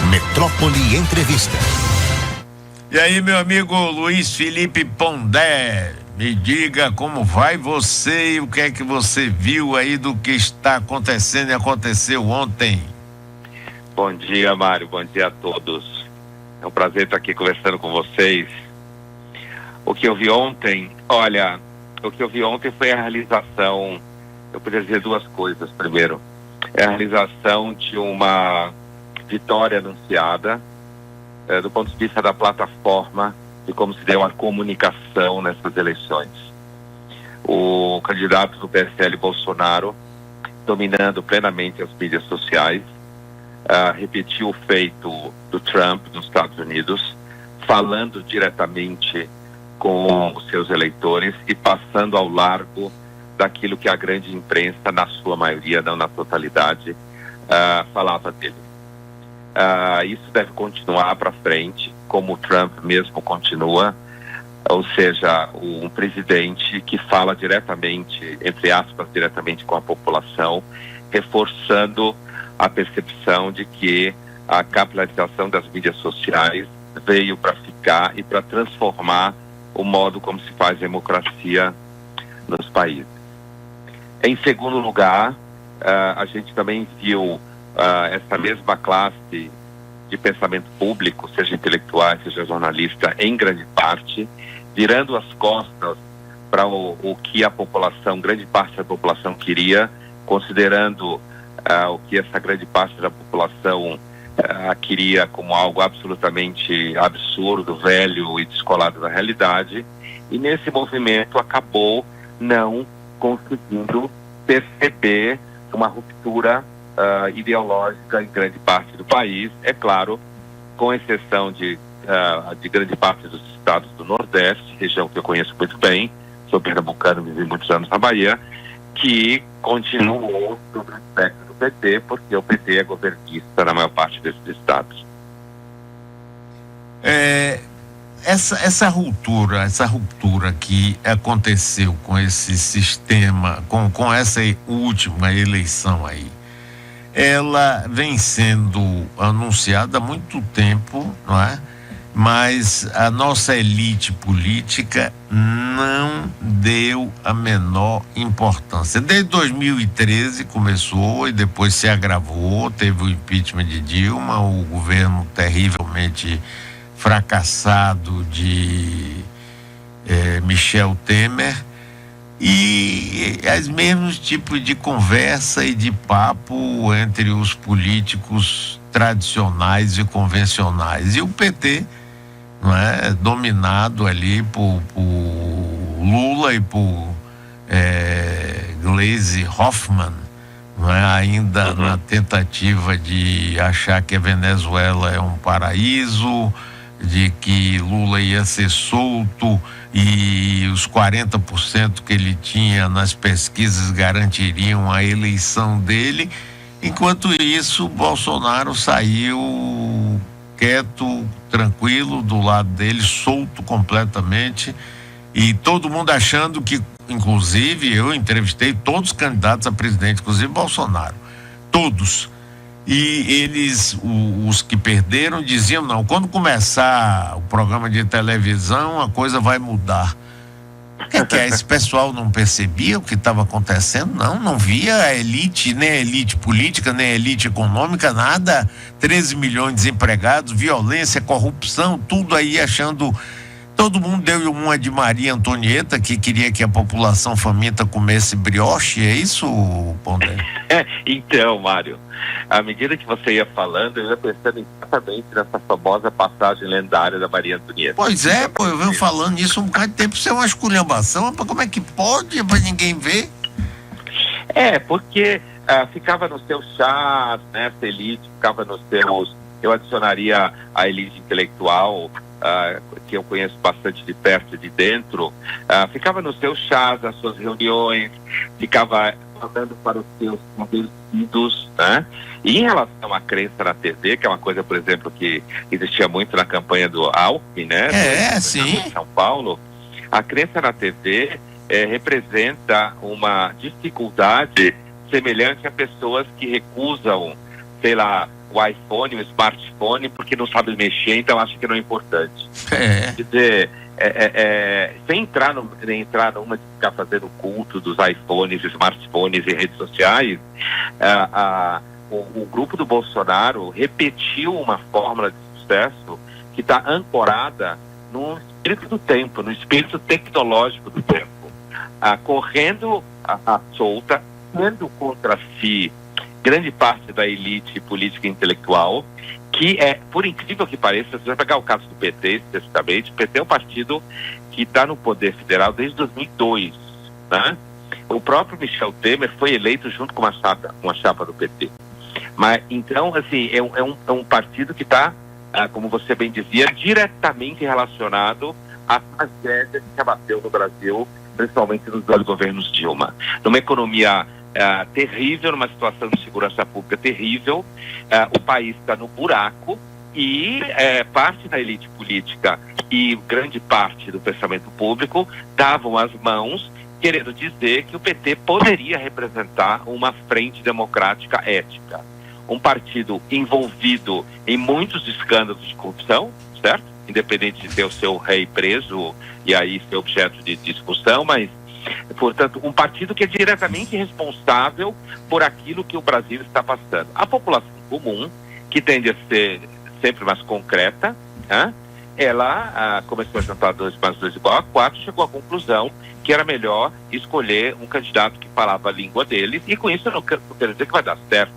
Metrópole Entrevista. E aí, meu amigo Luiz Felipe Pondé, me diga como vai você e o que é que você viu aí do que está acontecendo e aconteceu ontem. Bom dia, Mário, bom dia a todos. É um prazer estar aqui conversando com vocês. O que eu vi ontem foi a realização, eu poderia dizer duas coisas. Primeiro, é a realização de uma vitória anunciada, do ponto de vista da plataforma, de como se deu a comunicação nessas eleições. O candidato do PSL, Bolsonaro, dominando plenamente as mídias sociais, repetiu o feito do Trump nos Estados Unidos, falando diretamente com os seus eleitores e passando ao largo daquilo que a grande imprensa, na sua maioria, não na totalidade, falava dele. Isso deve continuar para frente, como o Trump mesmo continua, ou seja, um presidente que fala diretamente, entre aspas, diretamente com a população, reforçando a percepção de que a capilarização das mídias sociais veio para ficar e para transformar o modo como se faz democracia nos países. Em segundo lugar, a gente também viu essa mesma classe de pensamento público, seja intelectual, seja jornalista, em grande parte, virando as costas para o que a população, grande parte da população queria, considerando o que essa grande parte da população queria como algo absolutamente absurdo, velho e descolado da realidade, e nesse movimento acabou não conseguindo perceber uma ruptura ideológica em grande parte do país, é claro, com exceção de grande parte dos estados do Nordeste, região que eu conheço muito bem, sou pernambucano, vivi muitos anos na Bahia, que continuou sob o espectro do PT, porque o PT é governista na maior parte desses estados. Essa ruptura que aconteceu com esse sistema, com essa última eleição aí, ela vem sendo anunciada há muito tempo, não é? Mas a nossa elite política não deu a menor importância. Desde 2013 começou e depois se agravou, teve o impeachment de Dilma, o governo terrivelmente fracassado de Michel Temer, e os mesmos tipos de conversa e de papo entre os políticos tradicionais e convencionais. E o PT, não é, dominado ali por Lula e por Gleisi Hoffmann, não é, ainda na tentativa de achar que a Venezuela é um paraíso, de que Lula ia ser solto e os 40% que ele tinha nas pesquisas garantiriam a eleição dele. Enquanto isso, Bolsonaro saiu quieto, tranquilo, do lado dele, solto completamente, e todo mundo achando que, inclusive, eu entrevistei todos os candidatos a presidente, inclusive Bolsonaro, todos. E eles, os que perderam, diziam: não, quando começar o programa de televisão, a coisa vai mudar. O que é? Esse pessoal não percebia o que estava acontecendo? Não via a elite, nem a elite política, nem a elite econômica, nada. 13 milhões de desempregados, violência, corrupção, tudo aí achando. Todo mundo deu uma de Maria Antonieta, que queria que a população faminta comesse brioche, é isso, Pondé? Então, Mário, à medida que você ia falando, eu ia pensando exatamente nessa famosa passagem lendária da Maria Antonieta. Pois é, eu venho falando nisso um bocado de tempo, isso é uma esculhambação, como é que pode, para ninguém ver? Porque ficava nos seus chás, né, essa elite, ficava nos seus, eu adicionaria a elite intelectual, que eu conheço bastante de perto e de dentro, ficava nos seus chás, nas suas reuniões, ficava mandando para os seus convencidos, né? E em relação à crença na TV, que é uma coisa, por exemplo, que existia muito na campanha do Alckmin, né? Sim. Em São Paulo, a crença na TV representa uma dificuldade semelhante a pessoas que recusam, sei lá, o iPhone, o smartphone, porque não sabe mexer, então acha que não é importante. É. Quer dizer, sem entrar numa de ficar fazendo culto dos iPhones, smartphones e redes sociais, o grupo do Bolsonaro repetiu uma fórmula de sucesso que está ancorada no espírito do tempo, no espírito tecnológico do tempo, correndo a solta, tendo contra si grande parte da elite política e intelectual, que por incrível que pareça, se você pegar o caso do PT especificamente, o PT é um partido que está no poder federal desde 2002, né? O próprio Michel Temer foi eleito junto com uma chapa do PT. Mas, então, assim, é um partido que está, como você bem dizia, diretamente relacionado à tragédia que se abateu no Brasil, principalmente nos dois governos Dilma. Numa economia terrível, numa situação de segurança pública terrível, o país está no buraco e parte da elite política e grande parte do pensamento público davam as mãos, querendo dizer que o PT poderia representar uma frente democrática ética. Um partido envolvido em muitos escândalos de corrupção, certo? Independente de ter o seu rei preso e aí ser objeto de discussão, mas, portanto, um partido que é diretamente responsável por aquilo que o Brasil está passando. A população comum, que tende a ser sempre mais concreta, ela começou a juntar 2 mais 2 igual a 4, chegou à conclusão que era melhor escolher um candidato que falava a língua deles, e com isso eu não quero dizer que vai dar certo,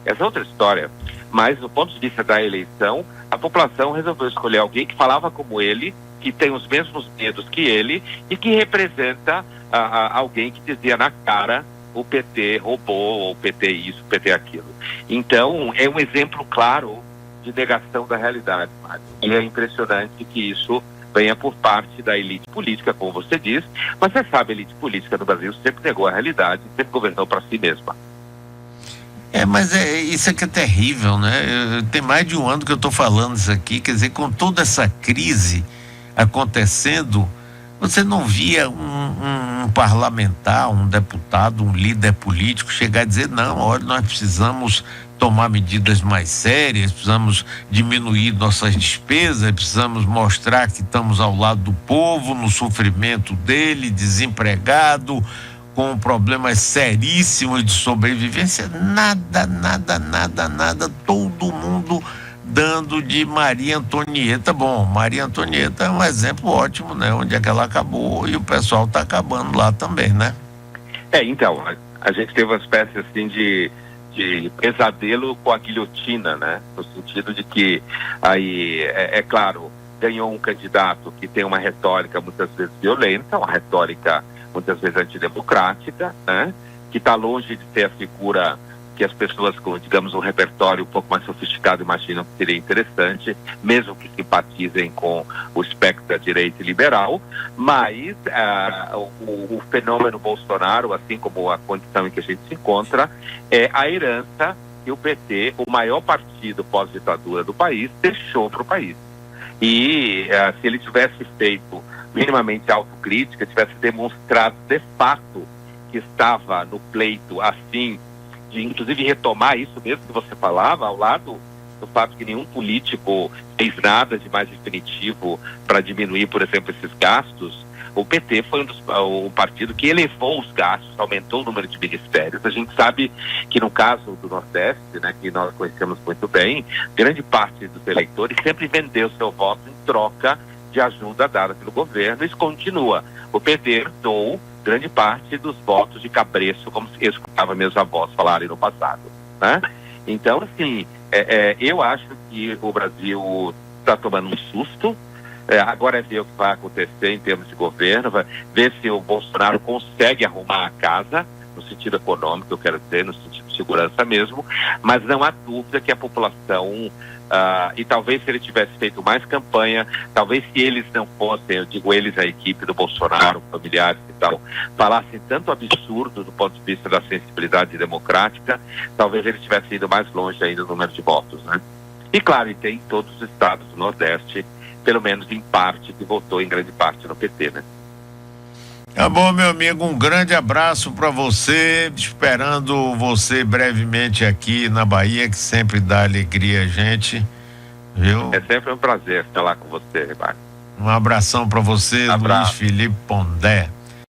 essa é outra história. Mas, do ponto de vista da eleição, a população resolveu escolher alguém que falava como ele, que tem os mesmos medos que ele e que representa alguém que dizia na cara o PT roubou, ou o PT isso, o PT aquilo. Então, é um exemplo claro de negação da realidade, Mário. E é impressionante que isso venha por parte da elite política, como você diz, mas você sabe, a elite política no Brasil sempre negou a realidade, sempre governou para si mesma. Mas isso aqui é terrível, né? Tem mais de um ano que eu estou falando isso aqui, quer dizer, com toda essa crise acontecendo, você não via um parlamentar, um deputado, um líder político chegar a dizer, não, olha, nós precisamos tomar medidas mais sérias, precisamos diminuir nossas despesas, precisamos mostrar que estamos ao lado do povo, no sofrimento dele, desempregado, com problemas seríssimos de sobrevivência. Nada, todo mundo dando de Maria Antonieta. Bom, Maria Antonieta é um exemplo ótimo, né? Onde é que ela acabou e o pessoal está acabando lá também, né? Então, a gente teve uma espécie assim de pesadelo com a guilhotina, né? No sentido de que aí, claro, ganhou um candidato que tem uma retórica muitas vezes violenta, uma retórica muitas vezes antidemocrática, né? Que está longe de ter a figura que as pessoas com, digamos, um repertório um pouco mais sofisticado imaginam que seria interessante, mesmo que simpatizem com o espectro da direita e liberal, mas o fenômeno Bolsonaro, assim como a condição em que a gente se encontra, é a herança que o PT, o maior partido pós-ditadura do país, deixou para o país. E se ele tivesse feito minimamente autocrítica, tivesse demonstrado de fato que estava no pleito assim, de inclusive retomar isso mesmo que você falava, ao lado do fato que nenhum político fez nada de mais definitivo para diminuir, por exemplo, esses gastos, o PT foi o partido que elevou os gastos, aumentou o número de ministérios. A gente sabe que no caso do Nordeste, né, que nós conhecemos muito bem, grande parte dos eleitores sempre vendeu seu voto em troca de ajuda dada pelo governo. Isso continua. O PT herdou grande parte dos votos de cabresto, como se escutava meus avós falarem no passado, né? Então, assim, eu acho que o Brasil está tomando um susto. Agora é ver o que vai acontecer em termos de governo, ver se o Bolsonaro consegue arrumar a casa, no sentido econômico, eu quero dizer, no sentido de segurança mesmo, mas não há dúvida que a população, e talvez se ele tivesse feito mais campanha, talvez se eles não fossem, eu digo eles, a equipe do Bolsonaro, familiares e tal, falassem tanto absurdo do ponto de vista da sensibilidade democrática, talvez ele tivesse ido mais longe ainda no número de votos, né? E claro, e tem todos os estados do Nordeste, pelo menos em parte, que votou em grande parte no PT, né? Tá bom, meu amigo, um grande abraço para você, esperando você brevemente aqui na Bahia, que sempre dá alegria a gente, viu? É sempre um prazer falar com você, Marcos. Um abração para você, Abraço. Luiz Felipe Pondé.